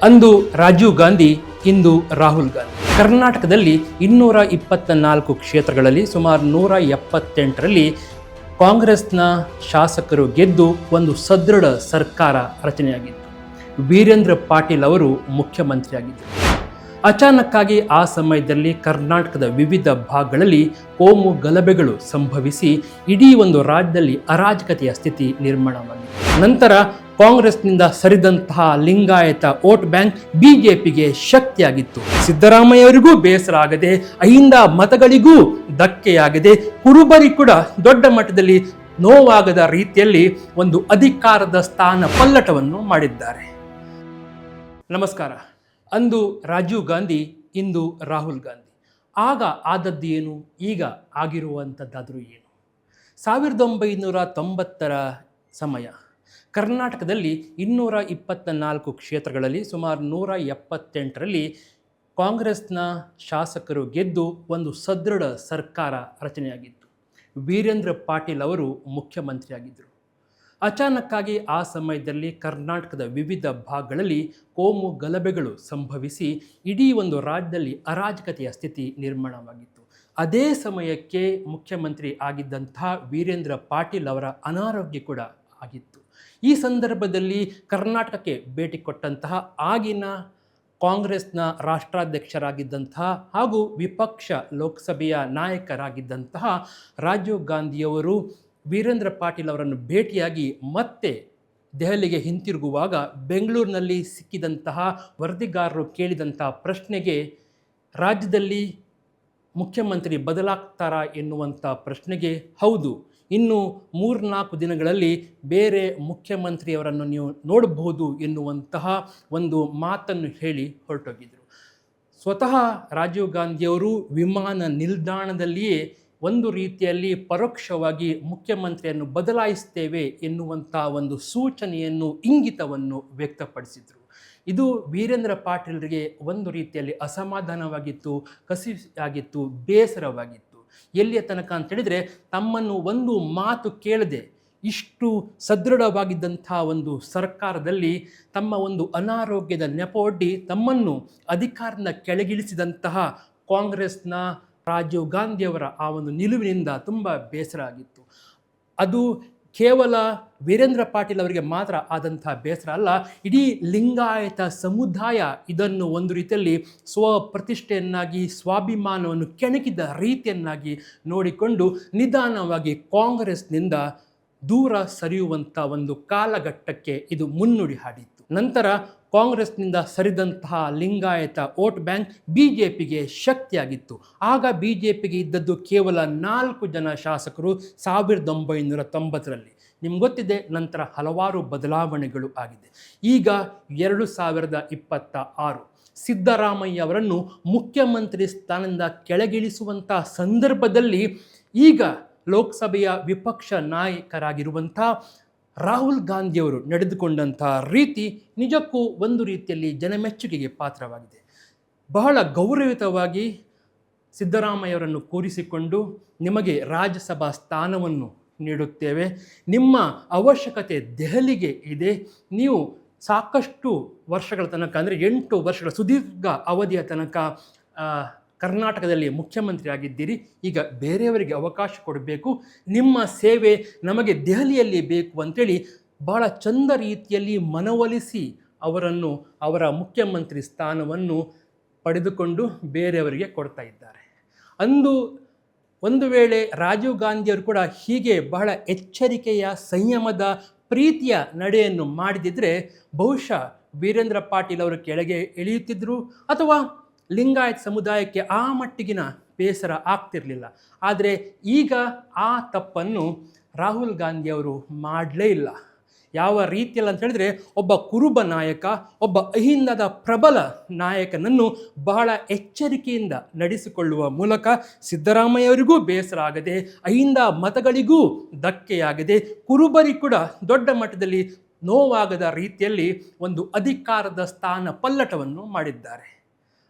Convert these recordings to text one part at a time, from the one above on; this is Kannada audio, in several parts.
ಅಂದು ರಾಜೀವ್ ಗಾಂಧಿ, ಇಂದು ರಾಹುಲ್ ಗಾಂಧಿ. ಕರ್ನಾಟಕದಲ್ಲಿ 224 ಕ್ಷೇತ್ರಗಳಲ್ಲಿ ಸುಮಾರು 178ರಲ್ಲಿ ಕಾಂಗ್ರೆಸ್ನ ಶಾಸಕರು ಗೆದ್ದು ಒಂದು ಸದೃಢ ಸರ್ಕಾರ ರಚನೆಯಾಗಿತ್ತು. ವೀರೇಂದ್ರ ಪಾಟೀಲ್ ಅವರು ಮುಖ್ಯಮಂತ್ರಿಯಾಗಿದ್ದರು. ಅಚಾನಕ್ಕಾಗಿ ಆ ಸಮಯದಲ್ಲಿ ಕರ್ನಾಟಕದ ವಿವಿಧ ಭಾಗಗಳಲ್ಲಿ ಕೋಮು ಗಲಭೆಗಳು ಸಂಭವಿಸಿ ಇಡೀ ಒಂದು ರಾಜ್ಯದಲ್ಲಿ ಅರಾಜಕತೆಯ ಸ್ಥಿತಿ ನಿರ್ಮಾಣವಾಗಿದೆ. ನಂತರ ಕಾಂಗ್ರೆಸ್ನಿಂದ ಸರಿದಂತಹ ಲಿಂಗಾಯತ ವೋಟ್ ಬ್ಯಾಂಕ್ ಬಿಜೆಪಿಗೆ ಶಕ್ತಿಯಾಗಿತ್ತು. ಸಿದ್ದರಾಮಯ್ಯವರಿಗೂ ಬೇಸರ ಆಗದೆ, ಅಹಿಂದ ಮತಗಳಿಗೂ ಧಕ್ಕೆಯಾಗದೆ, ಕುರುಬರಿ ಕೂಡ ದೊಡ್ಡ ಮಟ್ಟದಲ್ಲಿ ನೋವಾಗದ ರೀತಿಯಲ್ಲಿ ಒಂದು ಅಧಿಕಾರದ ಸ್ಥಾನ ಪಲ್ಲಟವನ್ನು ಮಾಡಿದ್ದಾರೆ. ನಮಸ್ಕಾರ. ಅಂದು ರಾಜೀವ್ ಗಾಂಧಿ, ಇಂದು ರಾಹುಲ್ ಗಾಂಧಿ. ಆಗ ಆದದ್ದು ಏನು, ಈಗ ಆಗಿರುವಂಥದ್ದಾದರೂ ಏನು? 1990ರ ಸಮಯ ಕರ್ನಾಟಕದಲ್ಲಿ 224 ಕ್ಷೇತ್ರಗಳಲ್ಲಿ ಸುಮಾರು 178ರಲ್ಲಿ ಕಾಂಗ್ರೆಸ್ನ ಶಾಸಕರು ಗೆದ್ದು ಒಂದು ಸದೃಢ ಸರ್ಕಾರ ರಚನೆಯಾಗಿತ್ತು. ವೀರೇಂದ್ರ ಪಾಟೀಲ್ ಅವರು ಮುಖ್ಯಮಂತ್ರಿಯಾಗಿದ್ದರು. ಅಚಾನಕ್ಕಾಗಿ ಆ ಸಮಯದಲ್ಲಿ ಕರ್ನಾಟಕದ ವಿವಿಧ ಭಾಗಗಳಲ್ಲಿ ಕೋಮು ಗಲಭೆಗಳು ಸಂಭವಿಸಿ ಇಡೀ ಒಂದು ರಾಜ್ಯದಲ್ಲಿ ಅರಾಜಕತೆಯ ಸ್ಥಿತಿ ನಿರ್ಮಾಣವಾಗಿತ್ತು. ಅದೇ ಸಮಯಕ್ಕೆ ಮುಖ್ಯಮಂತ್ರಿ ಆಗಿದ್ದಂತಹ ವೀರೇಂದ್ರ ಪಾಟೀಲ್ ಅವರ ಅನಾರೋಗ್ಯ ಕೂಡ ಆಗಿತ್ತು. ಈ ಸಂದರ್ಭದಲ್ಲಿ ಕರ್ನಾಟಕಕ್ಕೆ ಭೇಟಿ ಕೊಟ್ಟಂತಹ ಆಗಿನ ಕಾಂಗ್ರೆಸ್ನ ರಾಷ್ಟ್ರಾಧ್ಯಕ್ಷರಾಗಿದ್ದಂತಹ ಹಾಗೂ ವಿಪಕ್ಷ ಲೋಕಸಭೆಯ ನಾಯಕರಾಗಿದ್ದಂತಹ ರಾಜೀವ್ ಗಾಂಧಿಯವರು ವೀರೇಂದ್ರ ಪಾಟೀಲ್ ಅವರನ್ನು ಭೇಟಿಯಾಗಿ ಮತ್ತೆ ದೆಹಲಿಗೆ ಹಿಂತಿರುಗುವಾಗ ಬೆಂಗಳೂರಿನಲ್ಲಿ ಸಿಕ್ಕಿದಂತಹ ವರದಿಗಾರರು ಕೇಳಿದಂತಹ ಪ್ರಶ್ನೆಗೆ ರಾಜ್ಯದಲ್ಲಿ ಮುಖ್ಯಮಂತ್ರಿ ಬದಲಾಗ್ತಾರಾ ಎನ್ನುವಂಥ ಪ್ರಶ್ನೆಗೆ ಹೌದು, ಇನ್ನು 3-4 ದಿನಗಳಲ್ಲಿ ಬೇರೆ ಮುಖ್ಯಮಂತ್ರಿಯವರನ್ನು ನೀವು ನೋಡಬಹುದು ಎನ್ನುವಂತಹ ಒಂದು ಮಾತನ್ನು ಹೇಳಿ ಹೊರಟೋಗಿದ್ದರು. ಸ್ವತಃ ರಾಜೀವ್ ಗಾಂಧಿಯವರು ವಿಮಾನ ನಿಲ್ದಾಣದಲ್ಲಿಯೇ ಒಂದು ರೀತಿಯಲ್ಲಿ ಪರೋಕ್ಷವಾಗಿ ಮುಖ್ಯಮಂತ್ರಿಯನ್ನು ಬದಲಾಯಿಸ್ತೇವೆ ಎನ್ನುವಂಥ ಒಂದು ಸೂಚನೆಯನ್ನು, ಇಂಗಿತವನ್ನು ವ್ಯಕ್ತಪಡಿಸಿದರು. ಇದು ವೀರೇಂದ್ರ ಪಾಟೀಲ್ರಿಗೆ ಒಂದು ರೀತಿಯಲ್ಲಿ ಅಸಮಾಧಾನವಾಗಿತ್ತು, ಕಸಿಯಾಗಿತ್ತು, ಬೇಸರವಾಗಿತ್ತು. ಎಲ್ಲಿಯ ತನಕ ಅಂತೇಳಿದರೆ, ತಮ್ಮನ್ನು ಒಂದು ಮಾತು ಕೇಳದೆ ಇಷ್ಟು ಸದೃಢವಾಗಿದ್ದಂಥ ಒಂದು ಸರ್ಕಾರದಲ್ಲಿ ತಮ್ಮ ಒಂದು ಅನಾರೋಗ್ಯದ ನೆಪವೊಡ್ಡಿ ತಮ್ಮನ್ನು ಅಧಿಕಾರದಿಂದ ಕೆಳಗಿಳಿಸಿದಂತಹ ಕಾಂಗ್ರೆಸ್ನ ರಾಜೀವ್ ಗಾಂಧಿಯವರ ಆ ಒಂದು ನಿಲುವಿನಿಂದ ತುಂಬ ಬೇಸರ ಆಗಿತ್ತು. ಅದು ಕೇವಲ ವೀರೇಂದ್ರ ಪಾಟೀಲ್ ಅವರಿಗೆ ಮಾತ್ರ ಆದಂಥ ಬೇಸರ ಅಲ್ಲ, ಇಡೀ ಲಿಂಗಾಯತ ಸಮುದಾಯ ಇದನ್ನು ಒಂದು ರೀತಿಯಲ್ಲಿ ಸ್ವಪ್ರತಿಷ್ಠೆಯನ್ನಾಗಿ, ಸ್ವಾಭಿಮಾನವನ್ನು ಕೆಣಕಿದ ರೀತಿಯನ್ನಾಗಿ ನೋಡಿಕೊಂಡು ನಿಧಾನವಾಗಿ ಕಾಂಗ್ರೆಸ್ನಿಂದ ದೂರ ಸರಿಯುವಂಥ ಒಂದು ಕಾಲಘಟ್ಟಕ್ಕೆ ಇದು ಮುನ್ನುಡಿ ಹಾಡಿತ್ತು. ನಂತರ ಕಾಂಗ್ರೆಸ್ನಿಂದ ಸರಿದಂತಹ ಲಿಂಗಾಯತ ವೋಟ್ ಬ್ಯಾಂಕ್ ಬಿಜೆಪಿಗೆ ಶಕ್ತಿಯಾಗಿತ್ತು. ಆಗ ಬಿಜೆಪಿಗೆ ಇದ್ದದ್ದು ಕೇವಲ 4 ಜನ ಶಾಸಕರು 1990ರಲ್ಲಿ. ನಿಮ್ಗೆ ಗೊತ್ತಿದೆ, ನಂತರ ಹಲವಾರು ಬದಲಾವಣೆಗಳು ಆಗಿದೆ. ಈಗ 2026 ಸಿದ್ದರಾಮಯ್ಯ ಅವರನ್ನು ಮುಖ್ಯಮಂತ್ರಿ ಸ್ಥಾನದಿಂದ ಕೆಳಗಿಳಿಸುವಂಥ ಸಂದರ್ಭದಲ್ಲಿ ಈಗ ಲೋಕಸಭೆಯ ವಿಪಕ್ಷ ನಾಯಕರಾಗಿರುವಂಥ ರಾಹುಲ್ ಗಾಂಧಿಯವರು ನಡೆದುಕೊಂಡಂಥ ರೀತಿ ನಿಜಕ್ಕೂ ಒಂದು ರೀತಿಯಲ್ಲಿ ಜನಮೆಚ್ಚುಗೆಗೆ ಪಾತ್ರವಾಗಿದೆ. ಬಹಳ ಗೌರವಯುತವಾಗಿ ಸಿದ್ದರಾಮಯ್ಯವರನ್ನು ಕೂರಿಸಿಕೊಂಡು, ನಿಮಗೆ ರಾಜ್ಯಸಭಾ ಸ್ಥಾನವನ್ನು ನೀಡುತ್ತೇವೆ, ನಿಮ್ಮ ಅವಶ್ಯಕತೆ ದೆಹಲಿಗೆ ಇದೆ, ನೀವು ಸಾಕಷ್ಟು ವರ್ಷಗಳ ತನಕ ಅಂದರೆ 8 ವರ್ಷಗಳ ಸುದೀರ್ಘ ಅವಧಿಯ ತನಕ ಕರ್ನಾಟಕದಲ್ಲಿ ಮುಖ್ಯಮಂತ್ರಿ ಆಗಿದ್ದೀರಿ, ಈಗ ಬೇರೆಯವರಿಗೆ ಅವಕಾಶ ಕೊಡಬೇಕು, ನಿಮ್ಮ ಸೇವೆ ನಮಗೆ ದೆಹಲಿಯಲ್ಲಿ ಬೇಕು ಅಂತೇಳಿ ಬಹಳ ಚಂದ ರೀತಿಯಲ್ಲಿ ಮನವೊಲಿಸಿ ಅವರನ್ನು ಅವರ ಮುಖ್ಯಮಂತ್ರಿ ಸ್ಥಾನವನ್ನು ಪಡೆದುಕೊಂಡು ಬೇರೆಯವರಿಗೆ ಕೊಡ್ತಾ ಇದ್ದಾರೆ. ಅಂದು ಒಂದು ವೇಳೆ ರಾಜೀವ್ ಗಾಂಧಿಯವರು ಕೂಡ ಹೀಗೆ ಬಹಳ ಎಚ್ಚರಿಕೆಯ, ಸಂಯಮದ, ಪ್ರೀತಿಯ ನಡೆಯನ್ನು ಮಾಡಿದಿದ್ದರೆ ಬಹುಶಃ ವೀರೇಂದ್ರ ಪಾಟೀಲ್ ಅವರು ಕೆಳಗೆ ಇಳಿಯುತ್ತಿದ್ದರು ಅಥವಾ ಲಿಂಗಾಯತ್ ಸಮುದಾಯಕ್ಕೆ ಆ ಮಟ್ಟಿಗಿನ ಬೇಸರ ಆಗ್ತಿರಲಿಲ್ಲ. ಆದರೆ ಈಗ ಆ ತಪ್ಪನ್ನು ರಾಹುಲ್ ಗಾಂಧಿಯವರು ಮಾಡಲೇ ಇಲ್ಲ. ಯಾವ ರೀತಿಯಲ್ಲಿ ಅಂತ ಹೇಳಿದ್ರೆ, ಒಬ್ಬ ಕುರುಬ ನಾಯಕ, ಒಬ್ಬ ಅಹಿಂದದ ಪ್ರಬಲ ನಾಯಕನನ್ನು ಬಹಳ ಎಚ್ಚರಿಕೆಯಿಂದ ನಡೆಸಿಕೊಳ್ಳುವ ಮೂಲಕ ಸಿದ್ದರಾಮಯ್ಯವರಿಗೂ ಬೇಸರ ಆಗದೆ, ಅಹಿಂದ ಮತಗಳಿಗೂ ಧಕ್ಕೆಯಾಗದೆ, ಕುರುಬರಿ ಕೂಡ ದೊಡ್ಡ ಮಟ್ಟದಲ್ಲಿ ನೋವಾಗದ ರೀತಿಯಲ್ಲಿ ಒಂದು ಅಧಿಕಾರದ ಸ್ಥಾನ ಪಲ್ಲಟವನ್ನು ಮಾಡಿದ್ದಾರೆ.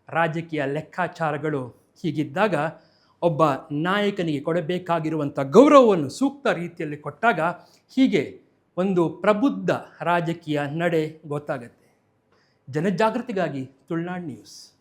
ರಾಜಕೀಯ ಲೆಕ್ಕಾಚಾರಗಳು ಹೀಗಿದ್ದಾಗ ಒಬ್ಬ ನಾಯಕನಿಗೆ ಕೊಡಬೇಕಾಗಿರುವಂಥ ಗೌರವವನ್ನು ಸೂಕ್ತ ರೀತಿಯಲ್ಲಿ ಕೊಟ್ಟಾಗ ಹೀಗೆ ಒಂದು ಪ್ರಬುದ್ಧ ರಾಜಕೀಯ ನಡೆ ಗೊತ್ತಾಗತ್ತೆ. ಜನಜಾಗೃತಿಗಾಗಿ ತುಳುನಾಡು ನ್ಯೂಸ್.